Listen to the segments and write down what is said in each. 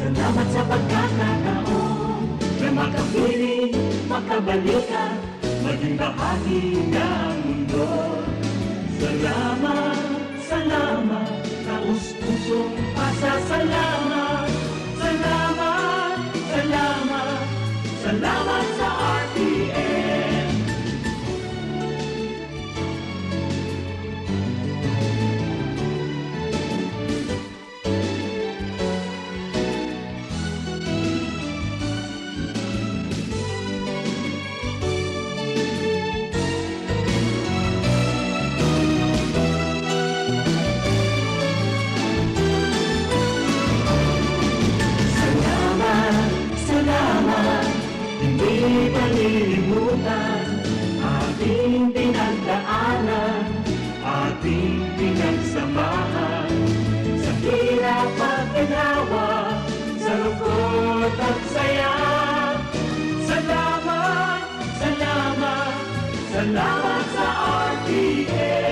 Salamat sa pagkakataon na makapiling, makabalikan, maging bahagi ng mundo. Salamat, salamat, taus-pusong pasasalamat. Salamat, salamat, salamat sa RTN. Hindi palilimutan ating pinagdaanan, ating pinagsamahan, sa hirap at ginawa, sa lungkot at saya. Salamat, salamat, salamat sa RTN.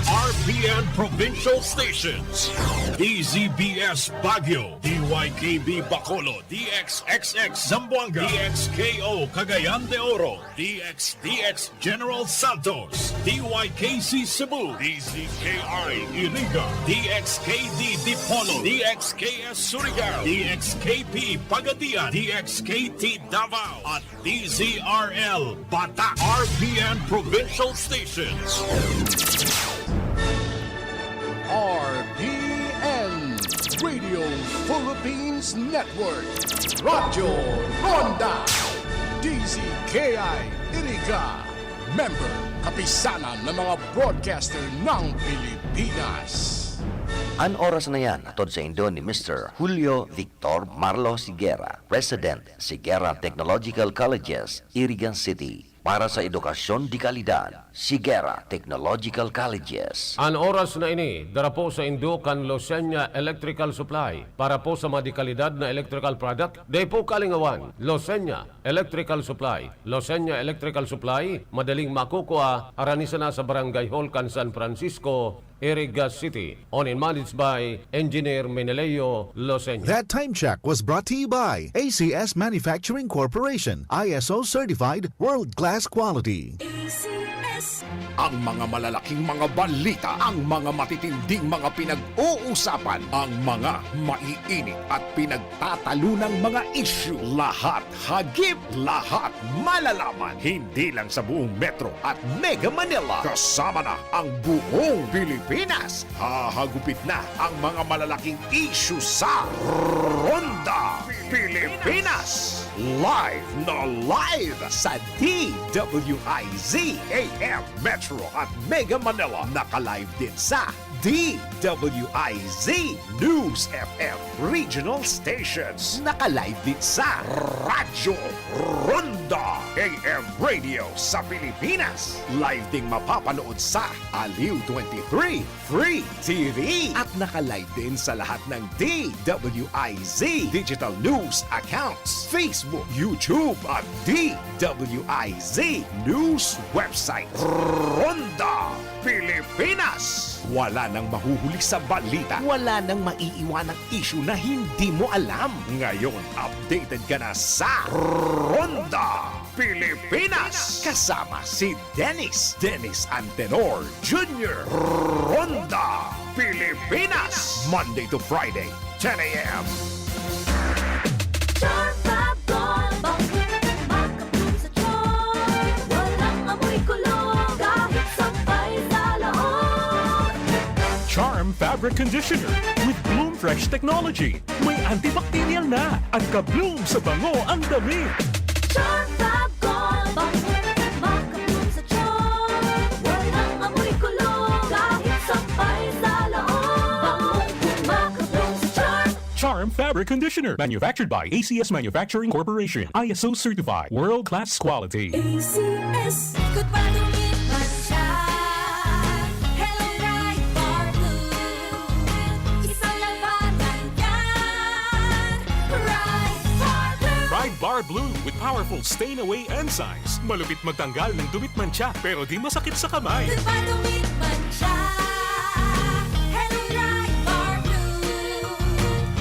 RPN Provincial Stations, DZBS Baguio, DYKB Bacolod, DXXX Zamboanga, DXKO Cagayan de Oro, DXDX General Santos, DYKC Cebu, DZKI Iriga, DXKD Dipolo, DXKS Surigao, DXKP Pagadian, DXKT Davao, at DZRL Bata. RPN Provincial Stations. RPN Radio Philippines Network, Radyo Ronda, DZKI Iriga, member kapisanan ng mga broadcaster ng Pilipinas. Ang oras na yan, atod sa Indo ni Mr. Julio Victor Marlo Siguera, President, Siguera Technological Colleges, Irigan City. Para sa edukasyon di kalidad, Siguera Technological Colleges. Ang oras na ini, dara po sa Indukan Losenya Electrical Supply. Para po sa madikalidad na electrical product, day po kalingawan, Losenya Electrical Supply. Losenya Electrical Supply, madaling makukuha, aranisa na sa Barangay Holcan, San Francisco, Iriga City. Owned and managed by Engineer Meneleo Losenya. That time check was brought to you by ACS Manufacturing Corporation, ISO certified world-class quality. Ang mga malalaking mga balita, ang mga matitinding mga pinag-uusapan, ang mga maiinit at pinagtatalunang mga issue. Lahat hagip, lahat malalaman. Hindi lang sa buong Metro at Mega Manila. Kasama na ang buong Pilipinas. Hahagupit na ang mga malalaking issue sa Ronda Pilipinas. Live na live sa DWIZ AM Metro at Mega Manila. Naka-live din sa DWIZ News FM Regional Stations. Naka-live din sa Radyo Ronda AM Radio sa Pilipinas. Live ding mapapanood sa Aliw 23 Free TV. At naka-live din sa lahat ng DWIZ Digital News accounts, Facebook, YouTube at DWIZ News website. Ronda Pilipinas. Wala nang mahuhuli sa balita. Wala nang maiiwanang issue na hindi mo alam. Ngayon, updated ka na sa Ronda Pilipinas. Kasama si Dennis Antenor Jr. Ronda Pilipinas. Monday to Friday, 10 a.m. Charm Fabric Conditioner with Bloom Fresh Technology. May antibacterial na at ka-bloom sa bango ang damit. Charm Fabric Conditioner, manufactured by ACS Manufacturing Corporation. ISO certified, world-class quality. ACS, goodbye to me, Mancha. Hello, right for blue. Isang labanan yan. Right for blue. Pride Bar Blue with powerful stain-away enzymes. Malupit magtanggal ng dumit mancha pero di masakit sa kamay. Goodbye to me, Mancha. Hello, right for blue.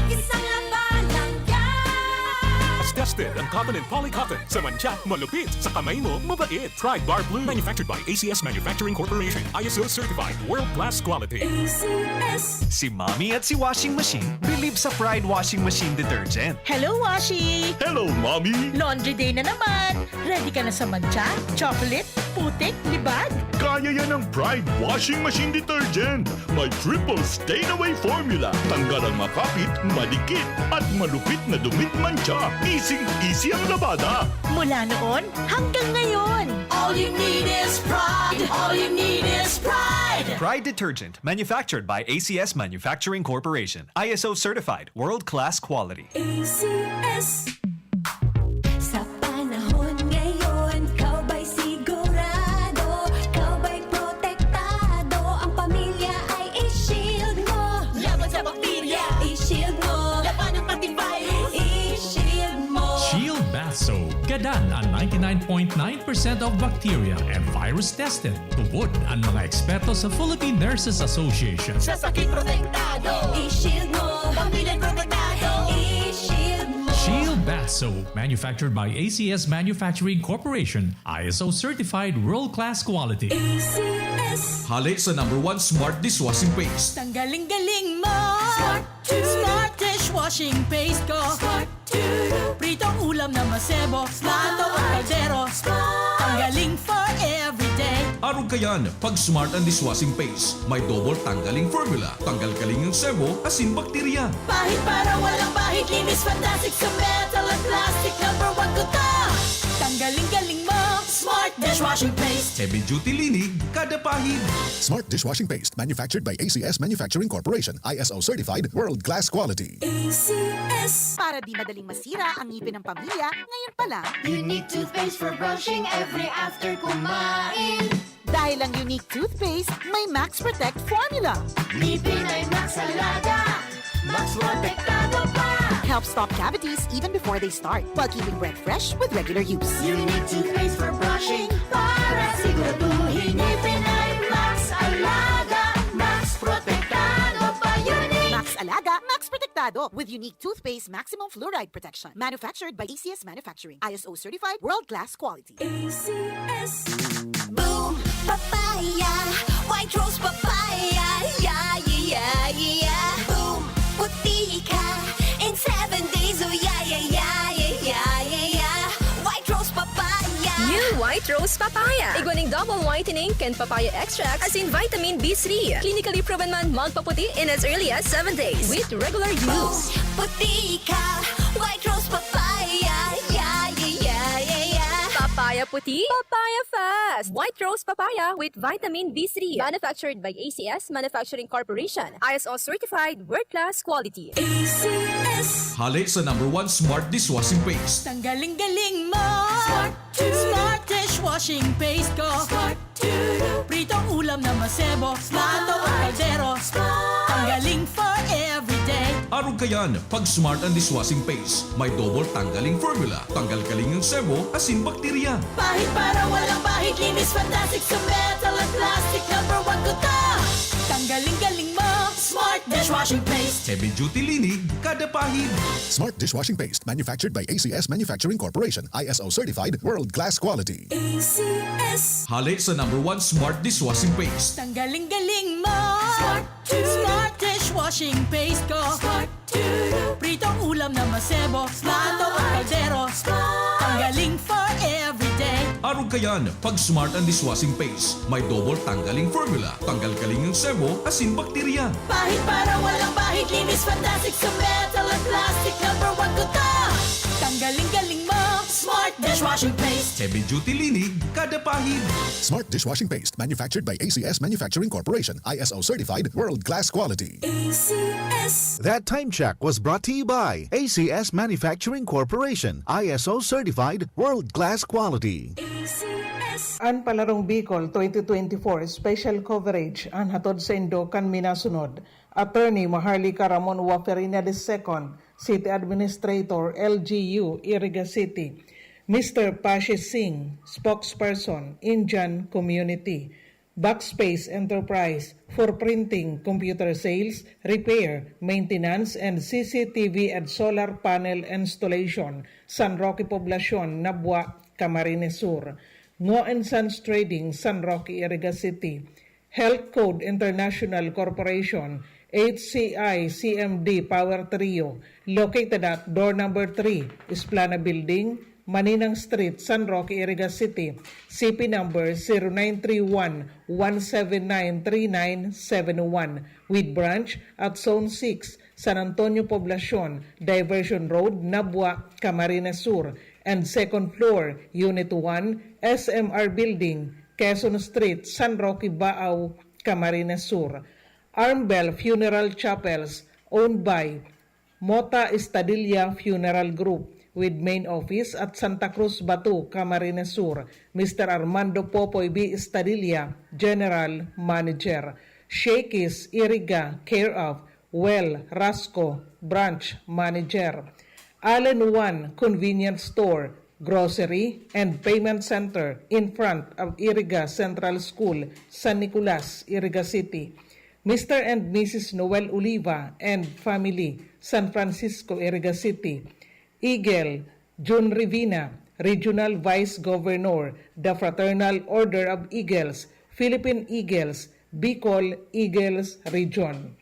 Isang labanan yan. As tested ang cotton and polycotton. Sa mancha, malupit. Sa kamay mo, mabait. Pride Bar Blue, manufactured by ACS Manufacturing Corporation. ISO certified, world-class quality. ACS. Si Mommy at si Washing Machine believe sa Pride Washing Machine Detergent. Hello, Washi! Hello, Mommy! Laundry day na naman! Ready ka na sa mancha, chocolate, putik, libag? Kaya yan ang Pride Washing Machine Detergent. May triple stain-away formula. Tanggal ang makapit, madikit, at malupit na dumit mancha. Easy ang labada. Mula noon hanggang ngayon. All you need is pride. All you need is pride. Pride Detergent, manufactured by ACS Manufacturing Corporation. ISO certified, world-class quality. ACS. Sa panahon ngayon, kau ba'y sigurado? Kau ba'y protektado? Ang pamilya ay i-shield mo. Laban sa bakterya, i-shield mo. Laban ng antivirus, i-shield mo. Shield Bath Soap. Gadan ang 99.9% of bacteria and virus tested. Tubod ang mga eksperto sa Philippine Nurses Association. Sa sakit protektado, i-shield mo. Pamilyang protektado, i-shield mo. Shield Bath Soap, manufactured by ACS Manufacturing Corporation. ISO certified, world-class quality. ACS. Hali sa #1 Smart Dishwashing Paste. Tanggaling-galing mo! Smart to- Smart dishwashing paste ko! Smart to Pritong ulam na masebo, plato at kaldero. Tanggaling for everyday. Arog kayan, pag Smart and Dishwashing Paste, may double tanggaling formula. Tanggal kaling yung sebo, asin bakterya. Pahit para walang pahit, linis fantastic sa metal at plastic. #1 ko to! Tanggaling-galing mo! Smart dishwashing paste! Heavy duty linig, kada pahid. Smart Dishwashing Paste, manufactured by ACS Manufacturing Corporation. ISO certified, world-class quality. ACS. Para di madaling masira ang ngipin ng pamilya, ngayon pa lang. Unique toothpaste for brushing every after kumain. Dahil ang unique toothpaste, may Max Protect formula. Ngipin ay Max Alaga. Max protektado pa. Helps stop cavities even before they start, while keeping breath fresh with regular use. Unique toothpaste for brushing para siguraduhin ngipin ay Max Alaga. Max protektado pa. Unique. Max Alaga, Max Protectado with unique toothpaste maximum fluoride protection. Manufactured by ACS Manufacturing. ISO certified, world-class quality. ACS. Boom, papaya, white rose papaya, yeah, yeah, yeah. Boom, puti ka in 7 days, oh yeah, yeah, yeah, yeah, yeah, yeah. White rose papaya. New White Rose Papaya. Iguaning double whitening and papaya extract as in vitamin B3. Clinically proven man magpaputi in as early as 7 days with regular use. Puti ka, white rose papaya, yeah, yeah, yeah, yeah, yeah. Papaya puti, papaya fast. White Rose Papaya with vitamin B3. Manufactured by ACS Manufacturing Corporation. ISO certified, world-class quality. ACS. Hali sa #1 Smart Dishwashing Paste. Tanggaling-galing mo! Smart to- Smart dishwashing paste ko! Smart to Pritong ulam na masebo, plato at kaldero. Tanggaling for everyday. Arog kayan, pag Smart and Dishwashing Paste, may double tanggaling formula. Tanggal kaling yung sebo, asin bakterya. Pahit para walang pahit, linis fantastic sa metal at plastic. #1 ko to! Tanggaling-galing mo! Smart dishwashing paste. Heavy duty linig kada pahid. Smart dishwashing paste manufactured by ACS Manufacturing Corporation. ISO certified world-class quality. ACS. Hali sa #1 Smart Dishwashing Paste. Tanggaling-galing mo. Smart dishwashing paste ko. Pritong ulam na masebo. Plato o kaldero. Tanggaling for everyday. Arog kayan, pag Smart and Dishwashing Paste, may double tanggaling formula. Tanggal kaling ng sebo, asin bakterya. Pahit para walang pahit. Linis fantastic sa metal at plastic. #1 ko to. Tanggaling-galing mo. Smart dishwashing paste. Heavy duty linig kada pahid. Smart dishwashing paste manufactured by ACS Manufacturing Corporation. ISO certified world-class quality. ACS. That time check was brought to you by ACS Manufacturing Corporation. ISO certified world-class quality. ACS. Ang Palarong Bicol 2024 special coverage ang hatod sa Indo kan minasunod. Attorney Maharlika Ramon Waferina II, City Administrator, LGU, Iriga City. Mr. Pashi Singh, Spokesperson, Indian Community. Backspace Enterprise for printing, computer sales, repair, maintenance, and CCTV and solar panel installation. San Roque Poblacion, Nabua, Camarines Sur. Ngo & Sons Trading, San Roque, Iriga City. Health Code International Corporation, HCI CMD Power Trio, located at door number 3, Esplana Building, Maninang Street, San Roque, Iriga City. CP number 0931-179-3971 with branch at Zone 6, San Antonio Poblacion, Diversion Road, Nabua, Camarines Sur, and second floor, Unit 1, SMR Building, Quezon Street, San Roque, Baaw, Camarines Sur. Armbell Funeral Chapels, owned by Mota Estadilla Funeral Group, with main office at Santa Cruz, Batu, Camarines Sur. Mr. Armando Popoy B. Estadilla, General Manager. Shakey's Iriga, care of Well Rasco, Branch Manager. Allen One Convenience Store, Grocery and Payment Center in front of Iriga Central School, San Nicolas, Iriga City. Mr. and Mrs. Noel Oliva and family, San Francisco, Iriga City. Eagle June Rivina, Regional Vice Governor, the Fraternal Order of Eagles, Philippine Eagles, Bicol Eagles Region.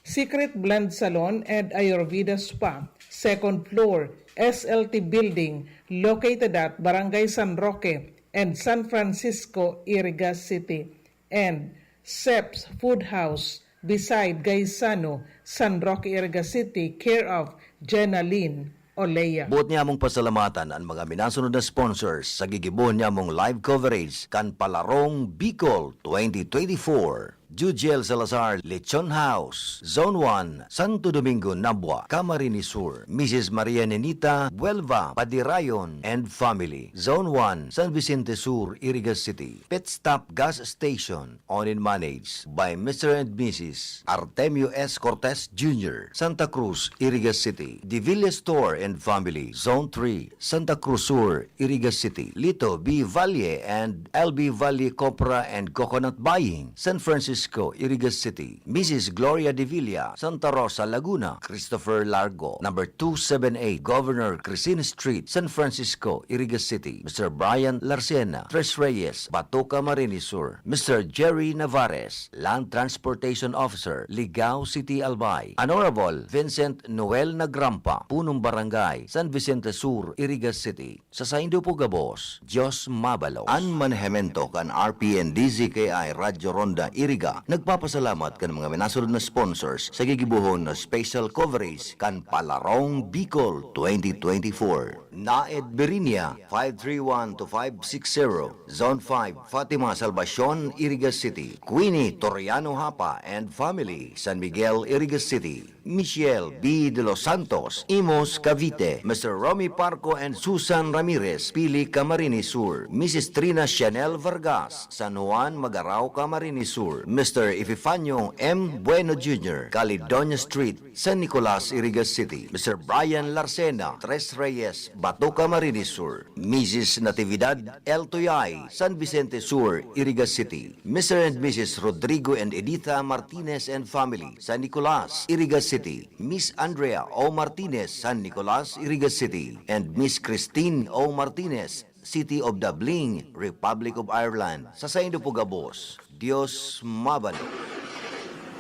Secret Blend Salon and Ayurveda Spa, second floor, SLT Building, located at Barangay San Roque and San Francisco, Iriga City. And Seps Food House, beside Gaisano, San Roque, Iriga City, care of Jenna Lynn Olea. Buot niya mong pasalamatan ang mga minasunod na sponsors sa gigibon niya mong live coverage kan Palarong Bicol 2024. Jujiel Salazar, Lechon House, Zone 1, Santo Domingo, Nabua, Camarines Sur. Mrs. Maria Nenita Buelva, Padirayon and family. Zone 1, San Vicente Sur, Iriga City. Pit Stop Gas Station, owned and managed by Mr. and Mrs. Artemio S. Cortez Jr., Santa Cruz, Iriga City. Divilla Store and family. Zone 3, Santa Cruz Sur, Iriga City. Lito B. Valle and LB Valle Copra and Coconut Buying, San Francisco, Iriga City. Mrs. Gloria De Villa, Santa Rosa, Laguna. Christopher Largo, number 278, Governor Crisine Street, San Francisco, Iriga City. Mr. Brian Larcena, Tres Reyes, Batoca, Camarines Sur. Mr. Jerry Navarez, Land Transportation Officer, Ligao City, Albay. Honorable Vincent Noel Nagrampa, Punong Barangay, San Vicente Sur, Iriga City. Sa Saindo po Gabos, Diyos Mabalo. An manehemento kan RPN DZKI Radyo Ronda, Iriga. Nagpapasalamat kan mga minasunod na sponsors sa gigibuhon na special coverage kan Palarong Bicol 2024. Naed Berinia 531-560, Zone 5, Fatima Salvacion, Iriga City. Queenie Toriano Hapa and family, San Miguel, Iriga City. Michelle B. De Los Santos, Imos, Cavite. Mr. Romy Parco and Susan Ramirez, Pili, Camarines Sur. Mrs. Trina Chanel Vargas, San Juan, Magarao, Camarines Sur. Mr. Epifanio M. Bueno Jr., Caledonia Street, San Nicolas, Irigas City. Mr. Brian Larcena, Tres Reyes, Bato, Camarines Sur. Mrs. Natividad L. Tuyay, San Vicente Sur, Irigas City. Mr. and Mrs. Rodrigo and Editha Martinez and family, San Nicolas, Irigas City. Miss Andrea O. Martinez, San Nicolas, Irigas City. And Miss Christine O. Martinez, City of Dublin, Republic of Ireland. Sa Saindo Pugabos, Dios mabalo.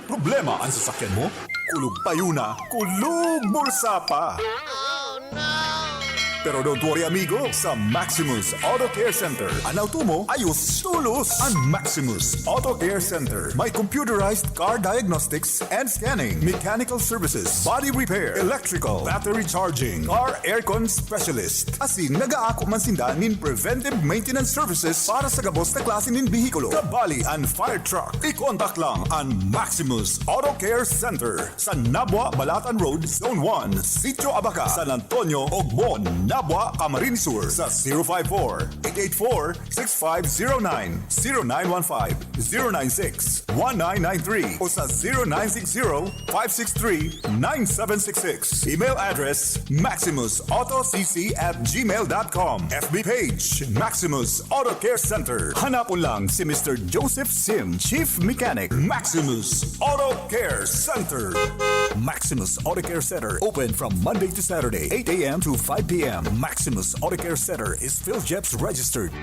Problema ang sasakyan mo? Kulog tayo na, kulog bulsa pa! Pero don't worry amigo, sa Maximus Auto Care Center, ang auto mo ayos tulos. Ang Maximus Auto Care Center may computerized car diagnostics and scanning, mechanical services, body repair, electrical, battery charging, car aircon specialist. Asin nagaako man sinda nin preventive maintenance services para sa gabos na klase nin bihikulo, kabali and fire truck. I-contact lang ang Maximus Auto Care Center sa Nabwa, Balatan Road, Zone 1, Sitio Abaca, San Antonio, Ogmon, Nabwa, Camarines Sur sa 054-884-6509, 0915-096-1993 o sa 0960-563-9766. Email address maximusautocc@gmail.com. FB page Maximus Auto Care Center. Hanapon lang si Mr. Joseph Sim, Chief Mechanic, Maximus Auto Care Center. Maximus Auto Care Center open from Monday to Saturday, 8 a.m. to 5 p.m. Maximus Auto Care Center is PhilJeps registered.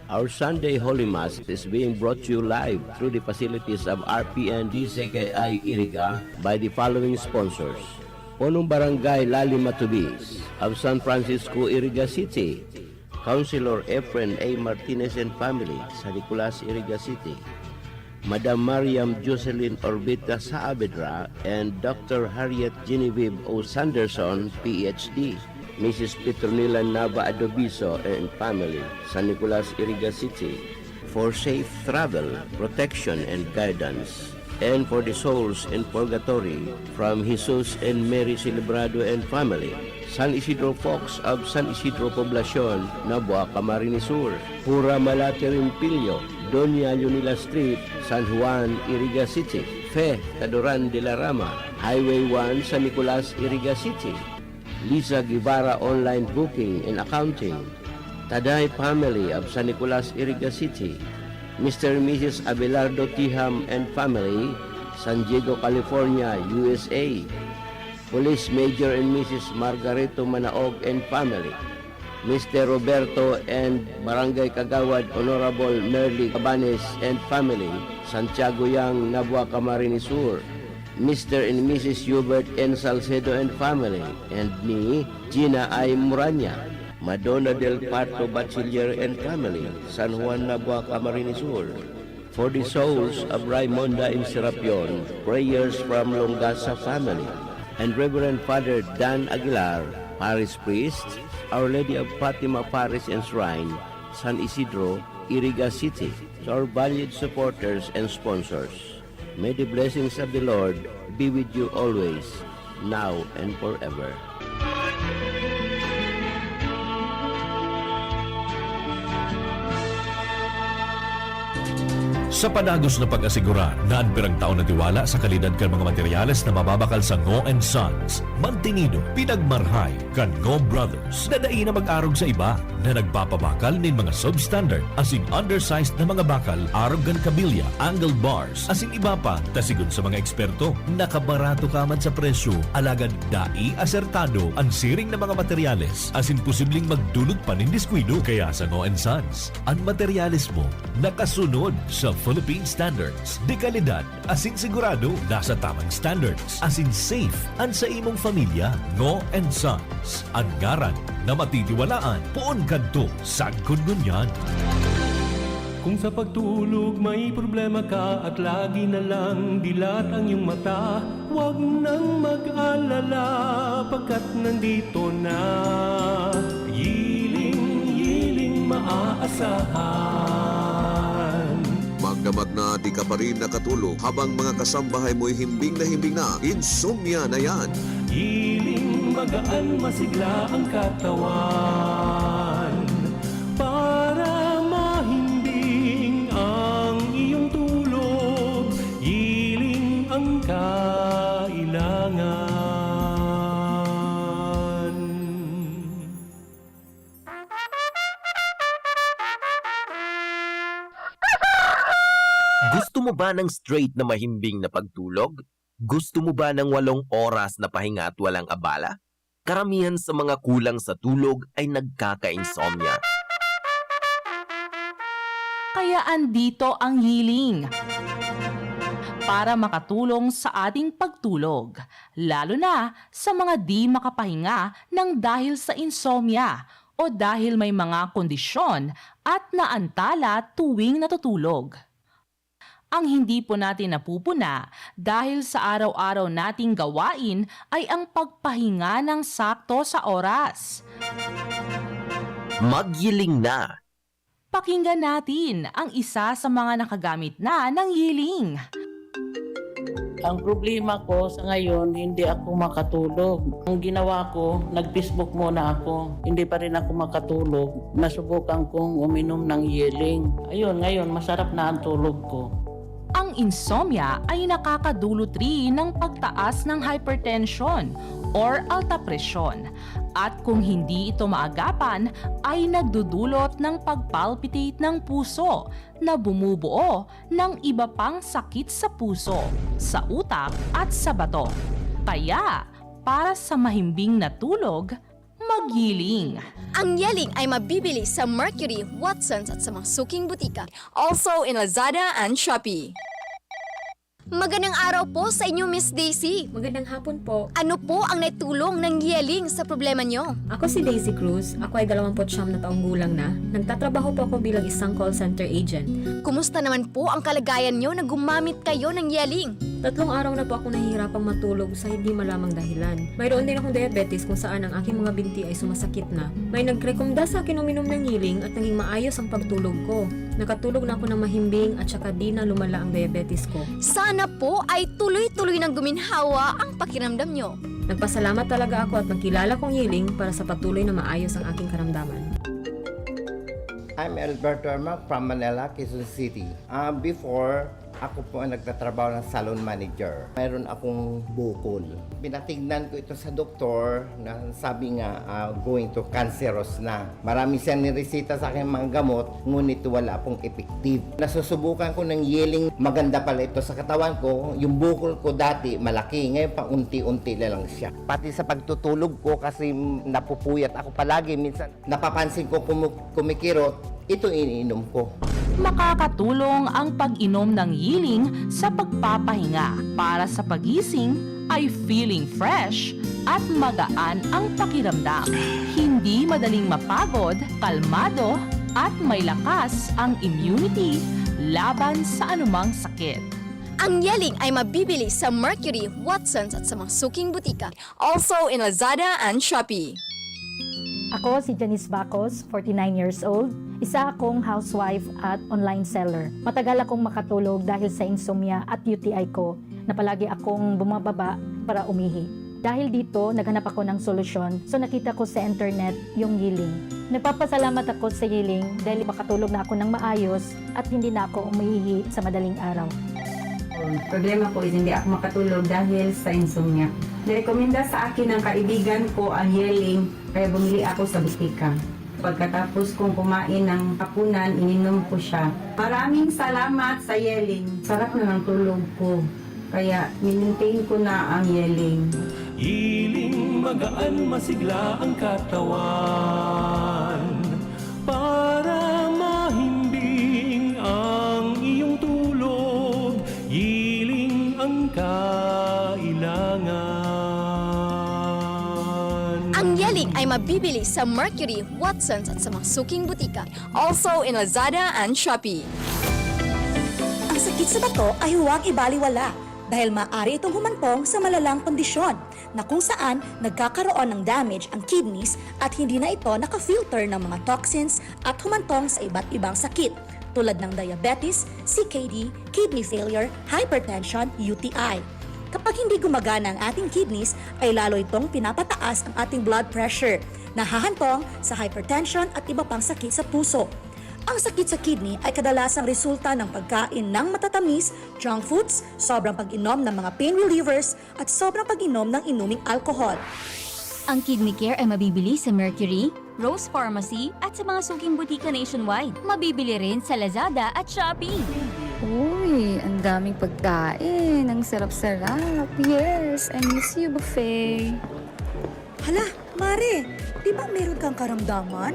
Our Sunday Holy Mass is being brought to you live through the facilities of RPN DCKI Iriga by the following sponsors. Punong Barangay Lali Matubis of San Francisco, Iriga City. Councilor Efren A. Martinez and family, San Nicolas, Iriga City. Madam Mariam Jocelyn Orbita Saavedra and Dr. Harriet Genevieve O. Sanderson, PhD. Mrs. Petronila Nava Adobiso and family, San Nicolas, Iriga City. For safe travel, protection, and guidance. And for the souls in purgatory, from Jesus and Mary Celebrado and family, San Isidro Fox of San Isidro Poblacion, Nabwa, Camarines Sur. Pura Malate Rimpilyo, Doña Leonila Street, San Juan, Iriga City. Fe Tadoran de la Rama, Highway 1, San Nicolas, Iriga City. Lisa Guevara Online Booking and Accounting. Taday family of San Nicolas, Iriga City. Mr. and Mrs. Abelardo Tiham and family, San Diego, California, USA. Police Major and Mrs. Margareto Manaog and family. Mr. Roberto and Barangay Kagawad Honorable Merly Cabanes and family, Santiago Yang, Nabwa, Camarines Sur. Mr. and Mrs. Hubert N. Salcedo and family, and me, Gina I. Muranya. Madonna del Parto Bachiller and family, San Juan, Nabwa, Camarines Sur. For the souls of Raimonda and Serapion, prayers from Longasa family. And Reverend Father Dan Aguilar, Parish Priest, Our Lady of Fatima Parish and Shrine, San Isidro, Iriga City. To our valued supporters and sponsors, may the blessings of the Lord be with you always, now and forever. Sa panagos na pag-asigura na ang pirang taon na tiwala sa kalidad kan mga materyales na mababakal sa Ngo & Sons, mantinido, pinagmarhay kan Ngo Brothers na dai na mag-arog sa iba na nagpapabakal nin mga substandard asing undersized na mga bakal arog kan kabilya, angle bars asing iba pa tasigon sa mga eksperto. Nakabarato ka man sa presyo, alagad dai asertado ang siring na mga materyales asin posibleng magdulot pa nin diskwido. Kaya sa Ngo & Sons, ang materyales mo nakasunod sa Philippine standards. De kalidad, asin sigurado, nasa tamang standards. Asin safe, ang sa imong pamilya. Ngo & Sons, ang ngaran na matitiwalaan. Poon kadto, sagkod ngunyan. Kung sa pagtulog may problema ka at lagi na lang dilat ang iyong mata, huwag nang mag-alala pagkat nandito na maaasahan. Magdamag na di ka pa rin nakatulog habang mga kasambahay mo'y himbing na insomnia na yan. Hiling magaan masigla ang katawan para mahimbing ang iyong tulog. Hiling ang kailangan. Gusto mo ba ng straight na mahimbing na pagtulog? Gusto mo ba ng 8 oras na pahinga at walang abala? Karamihan sa mga kulang sa tulog ay nagkaka-insomnia. Kaya andito ang Healing para makatulong sa ating pagtulog, lalo na sa mga di makapahinga ng dahil sa insomnia o dahil may mga kondisyon at naantala tuwing natutulog. Ang hindi po natin napupuna dahil sa araw-araw nating gawain ay ang pagpahinga ng sakto sa oras. Magyiling na! Pakinggan natin ang isa sa mga nakagamit na ng Healing. Ang problema ko sa ngayon, hindi ako makatulog. Ang ginawa ko, nag-Facebook muna ako. Hindi pa rin ako makatulog. Nasubukan kong uminom ng Healing. Ayun, ngayon masarap na ang tulog ko. Ang insomnia ay nakakadulot rin ng pagtaas ng hypertension or alta presyon. At kung hindi ito maagapan, ay nagdudulot ng pagpalpitate ng puso na bumubuo ng iba pang sakit sa puso, sa utak at sa bato. Kaya, para sa mahimbing na tulog, Mag-Healing. Ang Yeling ay mabibili sa Mercury, Watsons at sa mga suking butika. Also in Lazada and Shopee. Magandang araw po sa inyo, Miss Daisy. Magandang hapon po. Ano po ang naitulong ng Yeling sa problema nyo? Ako si Daisy Cruz. Ako ay 29 na taong gulang na. Nagtatrabaho po ako bilang isang call center agent. Kumusta naman po ang kalagayan nyo na gumamit kayo ng Yeling? 3 araw na po ako nahihirapang matulog sa hindi malamang dahilan. Mayroon din akong diabetes kung saan ang aking mga binti ay sumasakit na. May nagrekomenda sa akin uminom ng Healing at naging maayos ang pagtulog ko. Nakatulog na ako ng mahimbing at saka di na lumala ang diabetes ko. Sana po ay tuloy-tuloy nang guminhawa ang pakiramdam nyo. Nagpasalamat talaga ako at nagkilala kong Healing para sa patuloy na maayos ang aking karamdaman. I'm Alberto Armac from Manila, Quezon City. Before, ako po ang nagtatrabaho ng salon manager. Mayroon akong bukol. Pinatignan ko ito sa doktor na sabi nga going to cancerous na. Marami siyang niresita sa akin mga gamot, ngunit wala pong effective. Nasusubukan ko ng Yeling, maganda pala ito sa katawan ko. Yung bukol ko dati malaki, ngayon pa unti-unti na lang siya. Pati sa pagtutulog ko kasi napupuyat ako palagi. Minsan napapansin ko kumikirot, ito iniinom ko. Makakatulong ang pag-inom ng Healing sa pagpapahinga para sa pagising ay feeling fresh at magaan ang pakiramdam. Hindi madaling mapagod, kalmado at may lakas ang immunity laban sa anumang sakit. Ang Yeling ay mabibili sa Mercury, Watsons at sa mga suking butika. Also in Lazada and Shopee. Ako si Janice Bacos, 49 years old. Isa akong housewife at online seller. Matagal akong makatulog dahil sa insomnia at UTI ko na palagi akong bumababa para umihi. Dahil dito, naghanap ako ng solusyon. So nakita ko sa internet yung Healing. Nagpapasalamat ako sa Healing dahil makatulog na ako ng maayos at hindi na ako umihi sa madaling araw. Problema ko is hindi ako makatulog dahil sa insomnia. Nirekomenda sa akin ng kaibigan ko ang Healing, kaya bumili ako sa butika. Pagkatapos kong kumain ng hapunan, ininom ko siya. Maraming salamat sa Healing. Sarap na ng tulog ko. Kaya minintain ko na ang Healing. Healing magaan masigla ang katawan para mahimbing ang iyong tulog. Healing ang kailangan. Ang Yeling ay mabibili sa Mercury, Watsons at sa mga suking butika. Also in Lazada and Shopee. Ang sakit sa bato ay huwag ibaliwala. dahil maaari itong humantong sa malalang kondisyon na kung saan nagkakaroon ng damage ang kidneys at hindi na ito nakafilter ng mga toxins at humantong sa iba't ibang sakit tulad ng diabetes, CKD, kidney failure, hypertension, UTI. Kapag hindi gumagana ang ating kidneys ay lalo itong pinapataas ang ating blood pressure na hahantong sa hypertension at iba pang sakit sa puso. Ang sakit sa kidney ay kadalasang resulta ng pagkain ng matatamis, junk foods, sobrang pag-inom ng mga pain relievers at sobrang pag-inom ng inuming alcohol. Ang Kidney Care ay mabibili sa Mercury, Rose Pharmacy at sa mga suking butika nationwide. Mabibili rin sa Lazada at Shopee. Uy, ang daming pagkain. Ang sarap-sarap. Yes, I miss you, buffet. Hala, Mare, di ba meron kang karamdaman?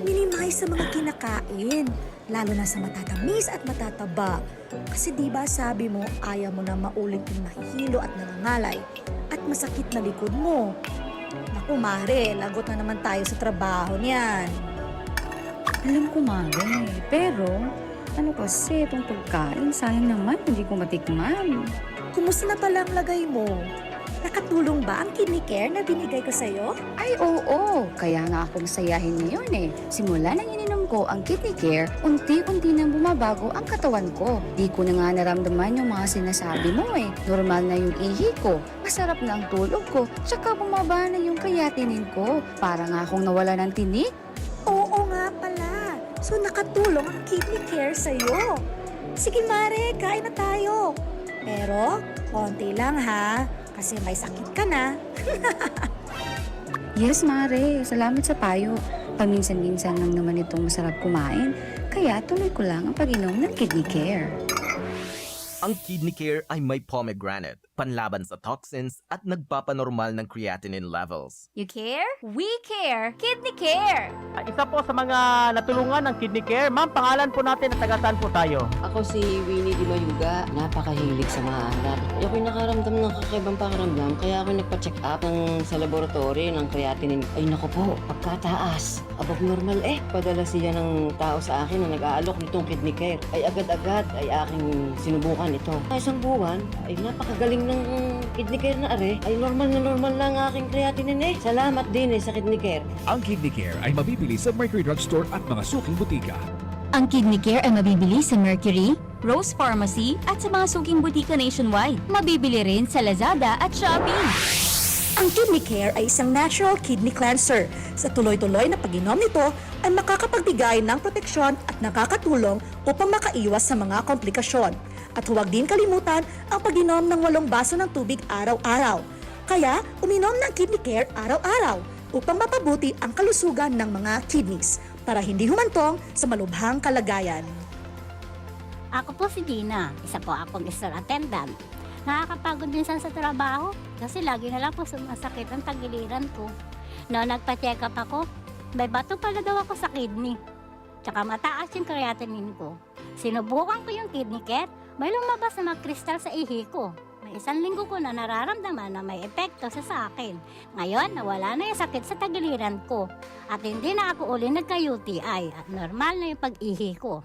Minimize sa mga kinakain, lalo na sa matatamis at matataba. Kasi di ba sabi mo ayaw mo na maulit yung mahihilo at nangangalay at masakit na likod mo. Naku Mare, lagot na naman tayo sa trabaho niyan. Alam ko, Mare. Pero, ano kasi itong pagkain? Sayang naman, hindi ko matikman. Kumusta na pala ang lagay mo? Nakatulong ba ang kidney care na binigay ko sa'yo? Ay, oo. Kaya nga akong sayahin ngayon eh. Simula nang ininom ko ang kidney care, unti-unti nang bumabago ang katawan ko. Di ko na nga naramdaman yung mga sinasabi mo eh. Normal na yung ihi ko, masarap na ang tulog ko, tsaka bumaba na yung creatinine ko. Para nga akong nawala ng tinik. Oo nga pala. So nakatulong ang kidney care sa'yo. Sige Mare, kain na tayo. Pero, konti lang ha. Kasi may sakit ka na. Yes, Mare. Salamat sa payo. Paminsan-minsan lang naman itong masarap kumain. Kaya tuloy ko lang ang pag-inom ng kidney care. Ang Kidney Care ay may pomegranate, panlaban sa toxins at nagpapanormal ng creatinine levels. You care? We care! Kidney Care! Isa po sa mga natulungan ng Kidney Care. Ma'am, pangalan po natin at taga-saan po tayo? Ako si Winnie Di Mayuga. Napakahilig sa maalat. Ako'y nakaramdam ng kakaibang pakiramdam kaya ako nagpa-check up sa laboratory ng creatinine. Ay naku po, pagkataas. Above normal Padala siya ng tao sa akin na nag-aalok nitong Kidney Care. Ay agad-agad ay aking sinubukan ito. Isang buwan ay napakagaling ng Kidney Care na ay normal lang aking creatinine Salamat din sa Kidney Care. Ang Kidney Care ay mabibili sa Mercury Drugstore at mga suking butika. Ang Kidney Care ay mabibili sa Mercury, Rose Pharmacy at sa mga suking butika nationwide. Mabibili rin sa Lazada at Shopee. Ang Kidney Care ay isang natural kidney cleanser. Sa tuloy-tuloy na pag-inom nito ay makakapagbigay ng proteksyon at nakakatulong upang makaiwas sa mga komplikasyon. At huwag din kalimutan ang pag-inom ng 8 baso ng tubig araw-araw. Kaya, uminom ng Kidney Care araw-araw upang mapabuti ang kalusugan ng mga kidneys para hindi humantong sa malubhang kalagayan. Ako po si Dina, isa po akong store attendant. Nakakapagod din sa trabaho kasi lagi na lang po sumasakit ang tagiliran ko. Noong nagpa-check up ako, may bato pala daw ako sa kidney. Tsaka mataas yung creatinine ko. Sinubukan ko yung Kidney Care, may lumabas na mga kristal sa ihi ko. May 1 linggo ko na nararamdaman na may epekto sa akin. Ngayon, nawala na yung sakit sa tagiliran ko. At hindi na ako uli nagka-UTI at normal na yung pag-ihi ko.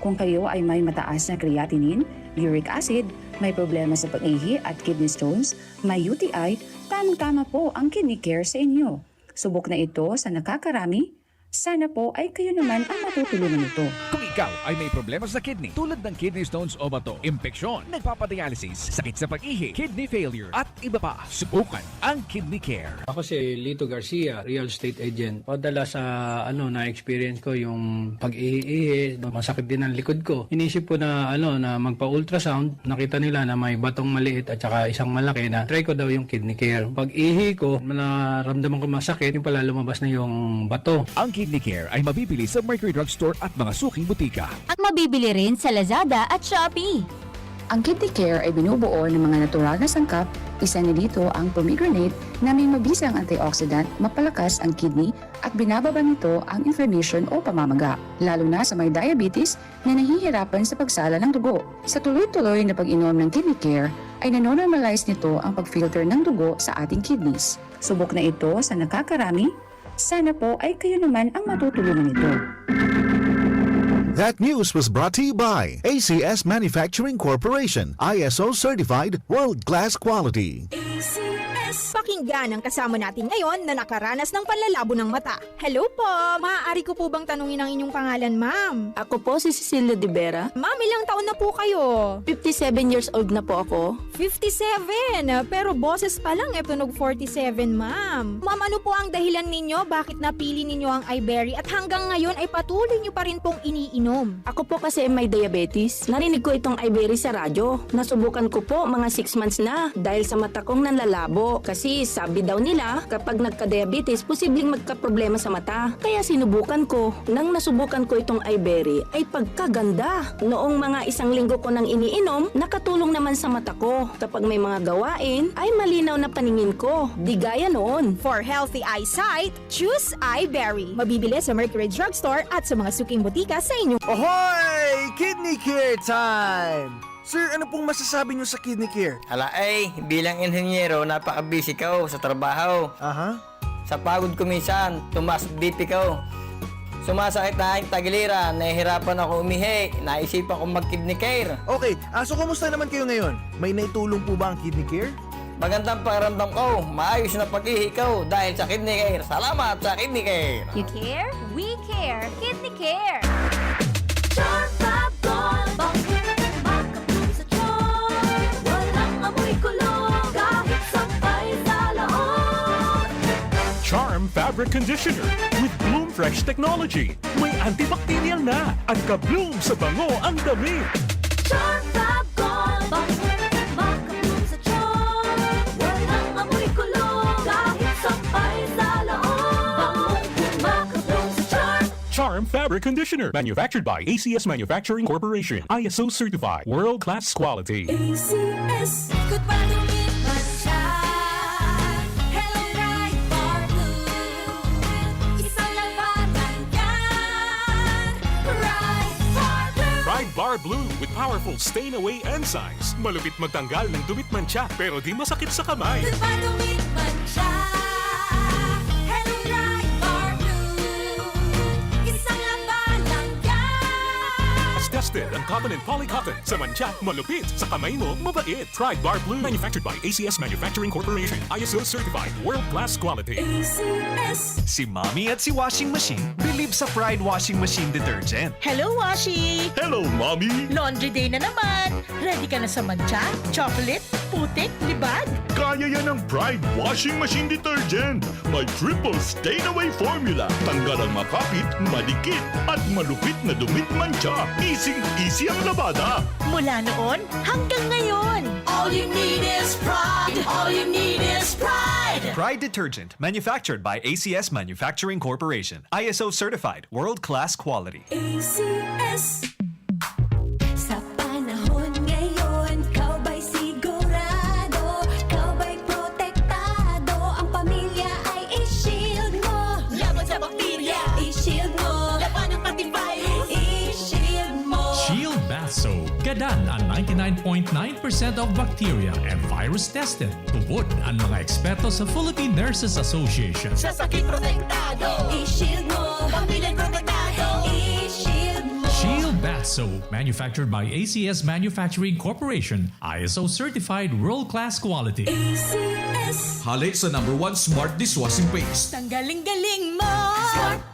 Kung kayo ay may mataas na creatinine, uric acid, may problema sa pag-ihi at kidney stones, may UTI, tamang-tama po ang Kidney Care sa inyo. Subok na ito sa nakakarami. Sana po ay kayo naman ang matutulungan nito. Kung ikaw ay may problema sa kidney tulad ng kidney stones o bato, impeksyon, nagpapadialysis, sakit sa pag-ihi, kidney failure at iba pa, subukan ang Kidney Care. Ako si Lito Garcia, real estate agent. Padala sa na-experience ko yung pag-ihi, masakit din ang likod ko. Inisip ko na na magpa-ultrasound, nakita nila na may batong maliit at saka isang malaki na try ko daw yung Kidney Care. Pag-ihi ko, naramdaman ko masakit, yung pala lumabas na yung bato. Ang Kidney Care ay mabibili sa Mercury Drugstore at mga suking butika. At mabibili rin sa Lazada at Shopee. Ang Kidney Care ay binubuo ng mga natural na sangkap. Isa na dito ang pomegranate na may mabisang antioxidant, mapalakas ang kidney at binababa nito ang inflammation o pamamaga, lalo na sa may diabetes na nahihirapan sa pagsala ng dugo. Sa tuloy-tuloy na pag-inom ng Kidney Care ay nanonormalize nito ang pag-filter ng dugo sa ating kidneys. Subok na ito sa nakakarami. Sana po ay kayo naman ang matutulungan nito. That news was brought to you by ACS Manufacturing Corporation, ISO certified, world-class quality. Pakinggan ang kasama natin ngayon na nakaranas ng panlalabo ng mata. Hello po! Maaari ko po bang tanungin ang inyong pangalan, ma'am? Ako po si Cecilia De Vera. Ma'am, ilang taon na po kayo? 57 years old na po ako. 57! Pero boses pa lang tunog 47, ma'am. Ma'am, ano po ang dahilan ninyo? Bakit napili ninyo ang iBerry at hanggang ngayon ay patuloy nyo pa rin pong iniinom? Ako po kasi may diabetes. Narinig ko itong iBerry sa radyo. Nasubukan ko po mga 6 months na dahil sa mata kong nanlalabo. Kasi sabi daw nila, kapag nagka-diabetes, posibleng magka-problema sa mata. Kaya sinubukan ko. Nang nasubukan ko itong iBerry, ay pagkaganda. Noong mga 1 linggo ko nang iniinom, nakatulong naman sa mata ko. Kapag may mga gawain, ay malinaw na paningin ko. Di gaya noon. For healthy eyesight, choose iBerry. Mabibili sa Mercury Drugstore at sa mga suking butika sa inyong... Ahoy! Kidney Care time! Sir, ano pong masasabi niyo sa Kidney Care? Ala bilang inhenyero, napaka-busy ko sa trabaho. Sa pagod ko minsan, tumas BP ko. Sumasakit na aking tagiliran, nahihirapan ako umihi, naisipan ko mag-Kidney Care. Okay, so kumusta naman kayo ngayon? May naitulong po ba ang Kidney Care? Magandang pakiramdam ko, maayos na pag-ihi ko dahil sa Kidney Care. Salamat sa Kidney Care! You care? We care. Kidney Care. Charm Fabric Conditioner with Bloom Fresh Technology. May antibacterial na at ka-bloom sa bango ang dami. Charm Fab Gold, makabloom sa charm. Walang amoy kulong, kahit sampay sa loob. Makabloom sa charm. Charm Fabric Conditioner. Manufactured by ACS Manufacturing Corporation. ISO certified. World-class quality. ACS, good pa tumit man siya. Hello, right for blue. Isang labanan yan. Right for blue. Pride Bar Blue with powerful stain-away enzymes. Malupit magtanggal ng dumit mancha pero di masakit sa kamay. Good pa tumit man siya. Hello, right for blue. Isang labanan yan. As tested ang cotton and polycotton. Sa mancha, malupit. Sa kamay mo, mabait. Pride Bar Blue. Manufactured by ACS Manufacturing Corporation. ISO certified. World-class quality. ACS. Si Mommy at si Washing Machine believe sa Pride Washing Machine Detergent. Hello, Washi! Hello, Mommy! Laundry day na naman! Ready ka na sa mancha, chocolate, putik, libag? Kaya yan ang Pride Washing Machine Detergent. May triple stain-away formula. Tanggal ang makapit, madikit, at malupit na dumit mancha. Easy ang labada. Mula noon hanggang ngayon. All you need is pride. All you need is pride. Pride Detergent, manufactured by ACS Manufacturing Corporation. ISO certified, world-class quality. ACS. Sa panahon ngayon, kau ba'y sigurado? Kau ba'y protektado? Ang pamilya ay i-shield mo. Laban sa bakterya, i-shield mo. Laban ng antivirus, i-shield mo. Shield Bath Soap. Gadan ang 99.9% of bacteria and virus tested. Tubod ang mga eksperto sa Philippine Nurses Association. Sa sakit protektado, i-shield mo. Pamilyang protektado, i-shield mo. Shield Bath Soap. Manufactured by ACS Manufacturing Corporation. ISO certified world-class quality. ACS. Hali sa #1 Smart Dishwashing Paste. Tanggaling-galing mo!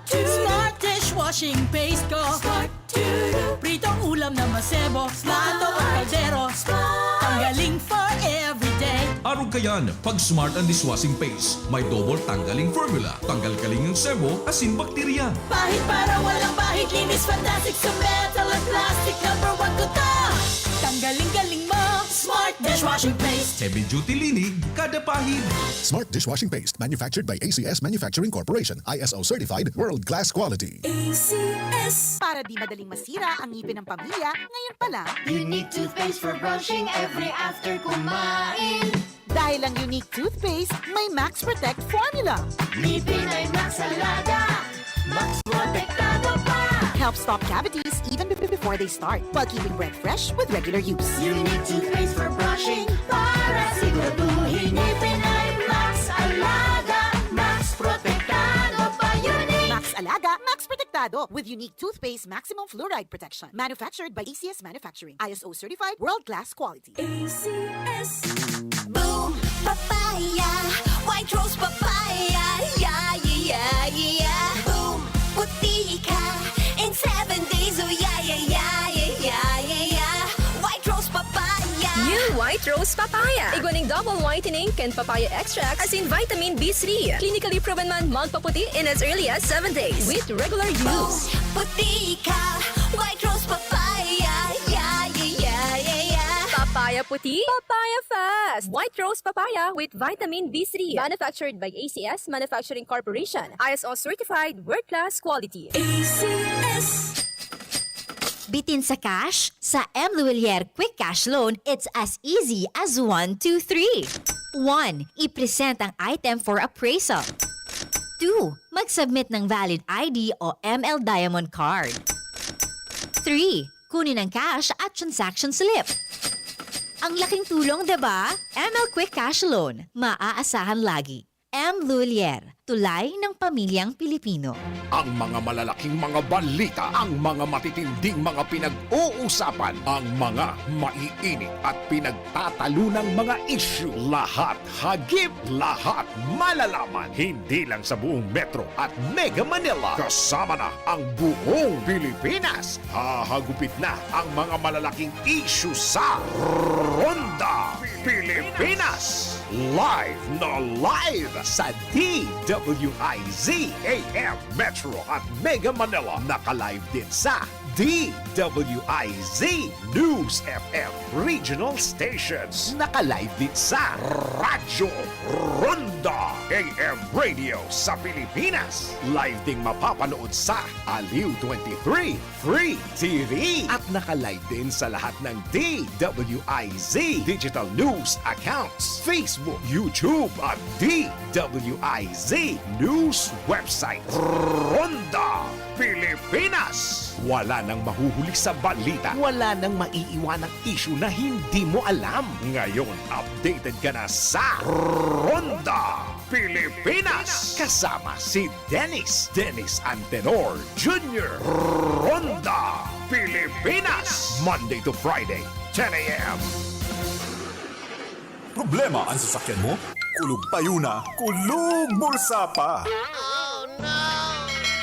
Smart dishwashing paste ko! Smart Pritong ulam na masebo, plato o kaldero. Tanggaling for everyday. Arog kayan, pag Smart ang Dishwashing Paste, may double tanggaling formula. Tanggal kaling ng sebo, asin bakterya. Pahit para walang pahit, linis fantastic sa metal at plastic. #1 ko to. Tanggaling-galing mo, Smart Dishwashing Paste. Heavy duty linig, kada pahid. Smart Dishwashing Paste, manufactured by ACS Manufacturing Corporation. ISO certified, world-class quality. ACS. Para di madaling masira ang ngipin ng pamilya, ngayon pa lang. Unique toothpaste for brushing every after kumain. Dahil ang unique toothpaste, may Max Protect formula. Ngipin ay Max Alaga, Max Protektado pa. Helps stop cavities even before they start, while keeping breath fresh with regular use. Unique toothpaste for brushing, para siguraduhin ngipin ay Max Alaga, Max Protektado pa. Unique Max Alaga, Max Protectado. Tratado with unique toothpaste maximum fluoride protection. Manufactured by ACS Manufacturing. ISO certified world-class quality. ACS. Boom, papaya. White rose papaya. Yeah, yeah, yeah. Boom, puti ka. In 7 days, oh yeah, yeah, yeah, yeah, yeah, yeah. White rose papaya. New White Rose Papaya. Iguaning double whitening and papaya extract as in vitamin B3. Clinically proven man magpaputi in as early as 7 days with regular use. Puti ka. White rose papaya. Yeah, yeah, yeah, yeah, yeah. Papaya puti, papaya fast. White Rose Papaya with vitamin B3. Manufactured by ACS Manufacturing Corporation. ISO certified world-class quality. ACS. Bitin sa cash? Sa M. Luwilier Quick Cash Loan, it's as easy as 1, 2, 3. 1. I-present ang item for appraisal. 2. Mag-submit ng valid ID o ML Diamond Card. 3. Kunin ang cash at transaction slip. Ang laking tulong, diba? ML Quick Cash Loan. Maaasahan lagi. M. Luwilier, tulay ng pamilyang Pilipino. Ang mga malalaking mga balita, ang mga matitinding mga pinag-uusapan, ang mga maiinit at pinagtatalunang mga issue. Lahat hagip, lahat malalaman. Hindi lang sa buong Metro at Mega Manila. Kasama na ang buong Pilipinas. Hahagupit na ang mga malalaking issue sa Ronda Pilipinas. Live na live sa DWIZ AM Metro at Mega Manila. Naka-live din sa DWIZ News FM Regional Stations. Naka-live din sa Radyo Ronda AM Radio sa Pilipinas. Live ding mapapanood sa Aliw 23 Free TV. At naka-live din sa lahat ng DWIZ Digital News accounts, Facebook, YouTube at DWIZ News website. Ronda Pilipinas. Wala nang mahuhuli sa balita. Wala nang maiiwanang issue na hindi mo alam. Ngayon, updated ka na sa Ronda Pilipinas. Kasama si Dennis Antenor Jr. Ronda Pilipinas. Monday to Friday, 10 a.m. Problema ang sasakyan mo? Kulog tayo na, kulog bulsa pa!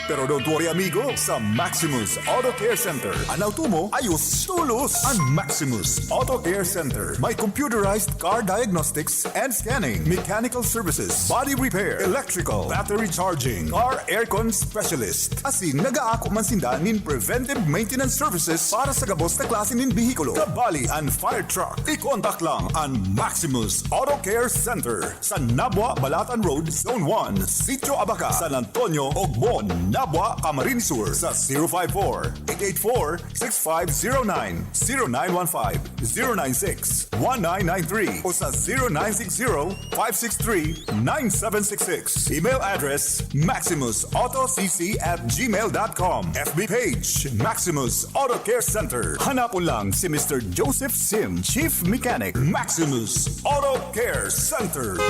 Pero don't worry amigo, sa Maximus Auto Care Center, ang auto mo ayos tulos. Ang Maximus Auto Care Center may computerized car diagnostics and scanning, mechanical services, body repair, electrical, battery charging, car aircon specialist. Asin nag-aako man sinda nin preventive maintenance services para sa gabos na klase nin bihikulo, kabali and fire truck. I-contact lang ang Maximus Auto Care Center sa Nabwa, Balatan Road, Zone 1, Sitio Abaca, San Antonio, Ogbon, Nabwa, Camarines Sur sa 054-884-6509, 0915-096-1993 o sa 0960-563-9766. Email address maximusautocc@gmail.com. FB page Maximus Auto Care Center. Hanapon lang si Mr. Joseph Sim, Chief Mechanic, Maximus Auto Care Center.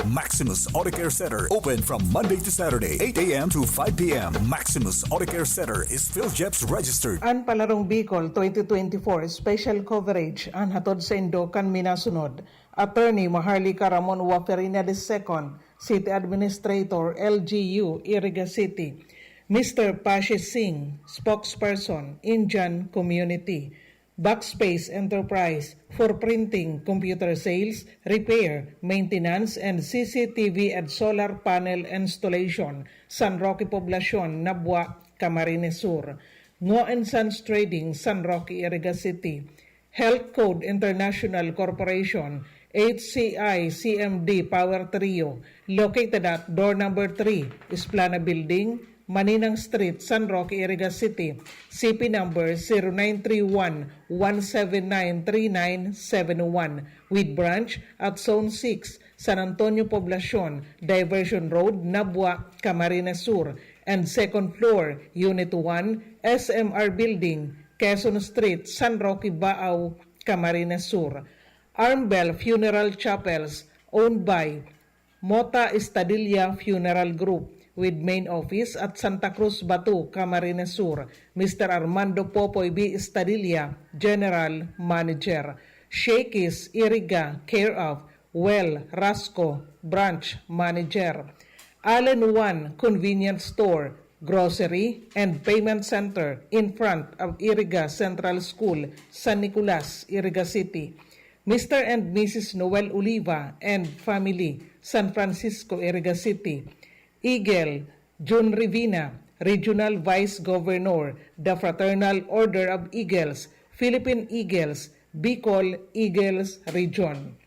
Maximus Auto Care Center open from Monday to Saturday, 8 a.m. to 5 p.m. Maximus Auto Care Center is PhilJeps registered. Ang Palarong Bicol 2024 special coverage ang hatod sa Indo kan minasunod. Attorney Maharlika Ramon Waferina II, City Administrator, LGU, Iriga City. Mr. Pashi Singh, Spokesperson, Indian Community. Backspace Enterprise for printing, computer sales, repair, maintenance, and CCTV and solar panel installation. San Roque Poblacion, Nabwa, Camarines Sur. Ngo & Sons Trading, San Roque, Iriga City. Health Code International Corporation, HCI CMD Power Trio, located at door number 3, Esplana Building, Maninang Street, San Roque, Iriga City. CP number 0931-179-3971 with branch at Zone 6, San Antonio Poblacion, Diversion Road, Nabwa, Camarines Sur, and second floor, Unit 1, SMR Building, Quezon Street, San Roque, Baaw, Camarines Sur. Armbell Funeral Chapels, owned by Mota Estadilla Funeral Group, with main office at Santa Cruz, Batu, Camarines Sur, Mr. Armando Popoy B. Estadilla, General Manager. Shakey's Iriga, care of Well Rasco, Branch Manager. Allen One Convenience Store, Grocery and Payment Center in front of Iriga Central School, San Nicolas, Iriga City. Mr. and Mrs. Noel Oliva and family, San Francisco, Iriga City. Eagle June Rivina, Regional Vice Governor, the Fraternal Order of Eagles, Philippine Eagles, Bicol Eagles Region.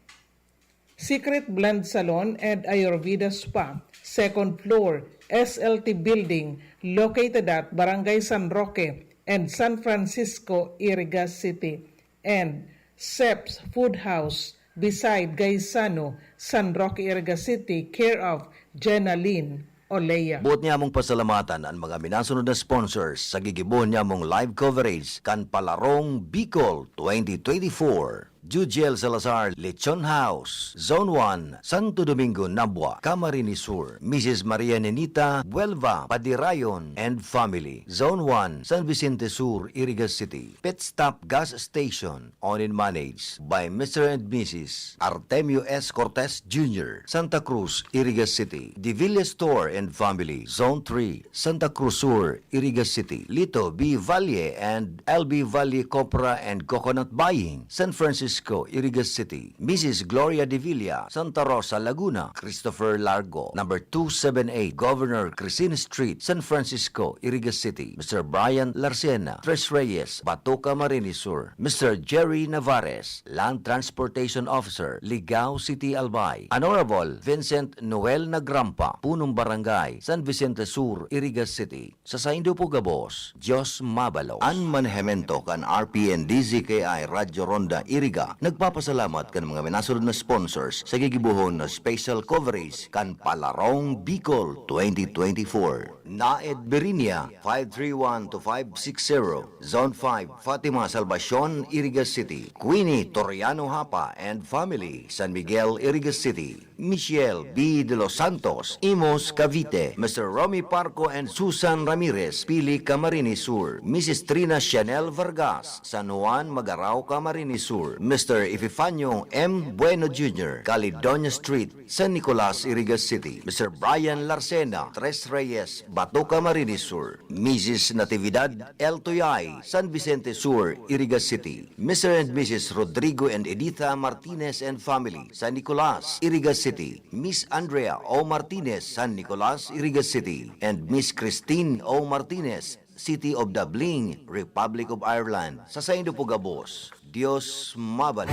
Secret Blend Salon and Ayurveda Spa, second floor, SLT Building, located at Barangay San Roque and San Francisco, Iriga City. And Seps Food House, beside Gaisano, San Roque, Iriga City, care of Jenna Lynn Olea. Buot niya mong pasalamatan ang mga minasunod na sponsors sa gigibon niya mong live coverage kan Palarong Bicol 2024. Jujiel Salazar, Lechon House, Zone 1, Santo Domingo, Nabua, Camarines Sur, Mrs. Maria Nenita Buelva, Padirayon and family, Zone 1, San Vicente Sur, Iriga City. Pit Stop Gas Station, owned and managed by Mr. and Mrs. Artemio S. Cortez Jr., Santa Cruz, Iriga City. Divilla Store and family, Zone 3, Santa Cruz Sur, Iriga City. Lito B. Valle and LB Valle Copra and Coconut Buying, San Francisco, Iriga City. Mrs. Gloria De Villa, Santa Rosa, Laguna. Christopher Largo, number 278, Governor Crisine Street, San Francisco, Iriga City. Mr. Brian Larcena, Tres Reyes, Batoca, Camarines Sur. Mr. Jerry Navarez, Land Transportation Officer, Ligao City, Albay. Honorable Vincent Noel Nagrampa, Punong Barangay, San Vicente Sur, Iriga City. Sa Saindo Pugabos, Diyos Mabalo. An manehemento kan RPN DZKI Radyo Ronda, Iriga. Nagpapasalamat kan mga minasunod na sponsors sa gigibuhon na special coverage kan Palarong Bicol 2024. Naed Berinia 531-560, Zone 5, Fatima Salvacion, Iriga City. Queenie Toriano Hapa and family, San Miguel, Iriga City. Michelle B. De Los Santos, Imos, Cavite. Mr. Romy Parco and Susan Ramirez, Pili, Camarines Sur. Mrs. Trina Chanel Vargas, San Juan, Magarao, Camarines Sur. Mr. Epifanio M. Bueno Jr., Caledonia Street, San Nicolas, Iriga City. Mr. Brian Larcena, Tres Reyes, Bato, Camarines Sur. Mrs. Natividad L. Tuyay, San Vicente Sur, Iriga City. Mr. and Mrs. Rodrigo and Editha Martinez and family, San Nicolas, Iriga City. Miss Andrea O. Martinez, San Nicolas, Iriga City. And Miss Christine O. Martinez, City of Dublin, Republic of Ireland. Sa Saindo Pugabos, Diyos mabalik.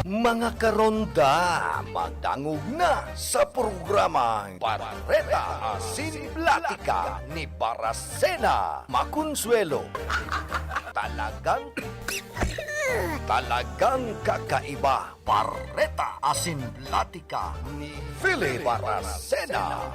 Mga karonda, magdangog na sa programang Barreta Asin Platica ni Baracena Maconsuelo. Talagang kakaiba. Barreta Asin Platica ni Philip Baracena.